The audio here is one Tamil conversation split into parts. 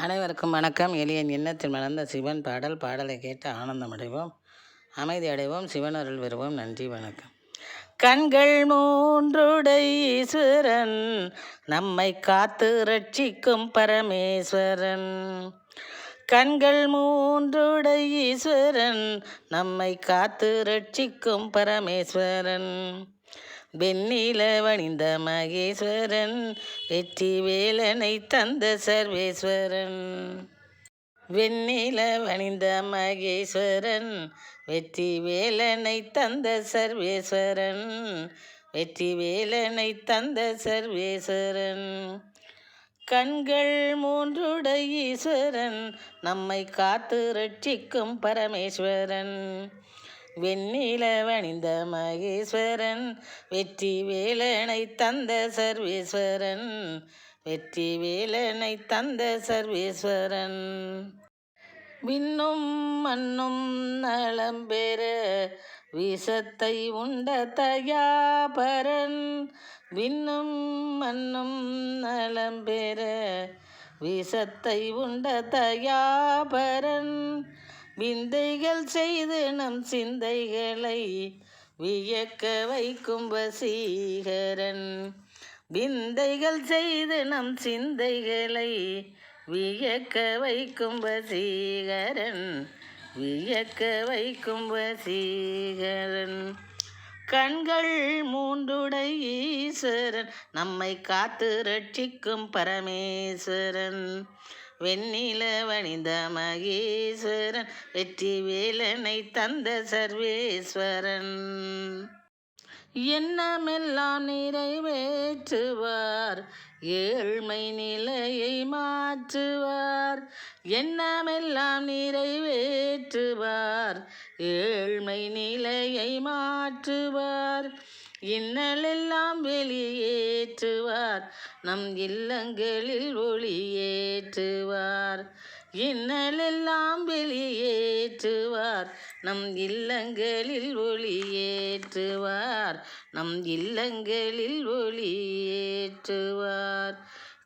அனைவருக்கும் வணக்கம். எளியன் எண்ணத்தில் மலர்ந்த சிவன் பாடலை கேட்டு ஆனந்தம் அடைவோம், அமைதி அடைவோம், சிவனருள் பெறுவோம். நன்றி, வணக்கம். கண்கள் மூன்றுடை ஈஸ்வரன், நம்மை காத்து ரட்சிக்கும் பரமேஸ்வரன். கண்கள் மூன்றுடை ஈஸ்வரன், நம்மை காத்து ரட்சிக்கும் பரமேஸ்வரன். வெண்ணில வணிந்த மகேஸ்வரன், வெற்றி வேலனை தந்த சர்வேஸ்வரன். வெண்ணில வணிந்த மகேஸ்வரன், வெற்றி வேலனை தந்த சர்வேஸ்வரன். வெற்றி வேலனை தந்த சர்வேஸ்வரன். கண்கள் மூன்றுடை ஈஸ்வரன், நம்மை காத்து ரட்சிக்கும் பரமேஸ்வரன். வெண்ணில வணிந்த மகேஸ்வரன், வெற்றி வேலனை தந்த சர்வேஸ்வரன். வெற்றி வேலனை தந்த சர்வேஸ்வரன். விண்ணும் மண்ணும் நலம் பெற விஷத்தை உண்ட தயாபரன். விண்ணும் மண்ணும் நலம் பெற விஷத்தை உண்ட தயாபரன். விந்தைகள் செய்து நம் சிந்தைகளை வியக்க வைக்கும் வசீகரன். விந்தைகள் செய்து நம் சிந்தைகளை வியக்க வைக்கும் வசீகரன். வியக்க வைக்கும் வசீகரன். கண்கள் மூன்றுடை ஈஸ்வரன், நம்மை காத்து ரட்சிக்கும் பரமேஸ்வரன். வெண்ணில வணிந்த மகேஸ்வரன், வெற்றி வேலனை தந்த சர்வேஸ்வரன். எண்ணமெல்லாம் நிறைவேற்றுவார், ஏழ்மை நிலையை மாற்றுவார். எண்ணமெல்லாம் நிறைவேற்றுவார், ஏழ்மை நிலையை மாற்றுவார். இன்னலெல்லாம் வெளியேற்றுவார், நம் இல்லங்களில் ஒளியேற்றுவார். இன்னலெல்லாம் வெளியேற்றுவார், நம் இல்லங்களில் ஒளியேற்றுவார். நம் இல்லங்களில் ஒளியேற்றுவார்.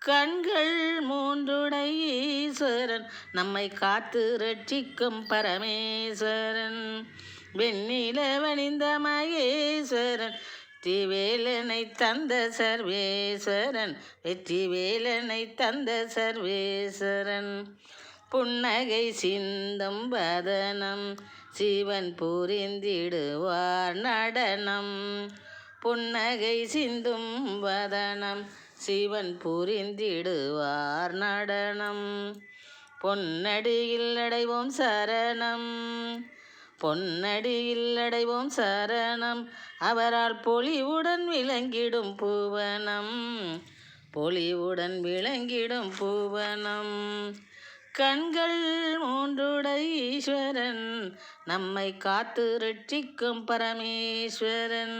கண்கள் மூன்றுடை ஈஸ்வரன், நம்மை காத்து ரட்சிக்கும் பரமேஸ்வரன். வெண்ணில வணிந்த மகேஸ்வரன், வெற்றி வேலனை தந்த சர்வேஸ்வரன். வெற்றி வேலனை தந்த சர்வேஸ்வரன். புன்னகை சிந்தும் வதனம், சிவன் புரிந்திடுவார் நடனம். புன்னகை சிந்தும் வதனம், சிவன் புரிந்திடுவார் நடனம். பொன்னடியில் அடைவோம் சரணம், பொன்னடியில் அடைவோம் சரணம். அவரால் பொலிவுடன் விளங்கிடும் பூவனம், பொலிவுடன் விளங்கிடும் பூவனம். கண்கள் மூன்றுடை ஈஸ்வரன், நம்மை காத்து ரட்சிக்கும் பரமேஸ்வரன்.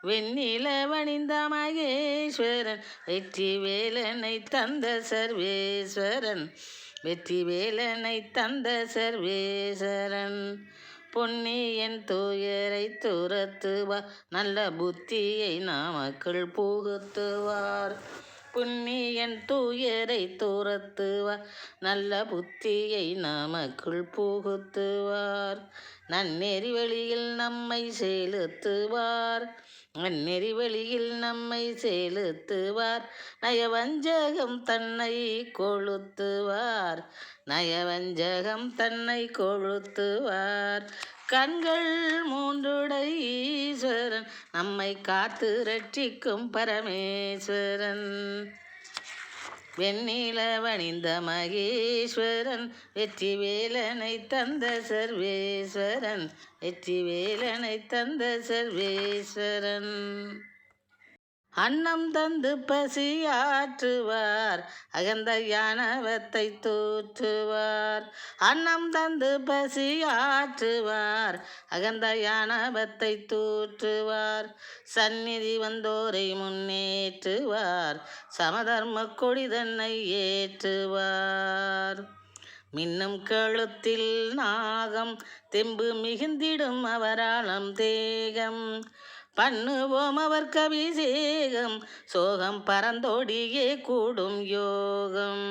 வெண்ணில வணிந்த மகேஸ்வரன், வெற்றி வேலனை தந்த சர்வேஸ்வரன். வெற்றி வேலனை தந்த சர்வேஸ்வரன். பொன்னியன் துயரை துரத்துவார், நல்ல புத்தியை நாமக்கள் புகுத்துவார். புண்ணியன் துயரை துரத்துவார், நல்ல புத்தியை நாமக்குள் புகுத்துவார். நன்னெறி வழியில் நம்மை செலுத்துவார், நன்னெறி வழியில் நம்மை செலுத்துவார். நயவஞ்சகம் தன்னை கொளுத்துவார், நயவஞ்சகம் தன்னை கொளுத்துவார். கண்கள் மூன்றுடை ஈஸ்வரன், நம்மை காத்து ரட்சிக்கும் பரமேஸ்வரன். வெண்ணில வணிந்த மகேஸ்வரன், வெற்றி வேலனை தந்த சர்வேஸ்வரன். வெற்றி வேலனை தந்த சர்வேஸ்வரன். அன்னம் தந்து பசியாற்றுவார், அகந்த யானவத்தை தூற்றுவார். அன்னம் தந்து பசியாற்றுவார், அகந்த யானவத்தை தூற்றுவார். சந்நிதி வந்தோரை முன்னேற்றுவார், சமதர்ம கொடி தன்னை ஏற்றுவார். மின்னும் கழுத்தில் நாகம், தெம்பு மிகுந்திடும் அவராலம் தேகம். பண்ணுவோம் அவர்க்கு அபிஷேகம், சோகம் பரந்தோடியே கூடும் யோகம்.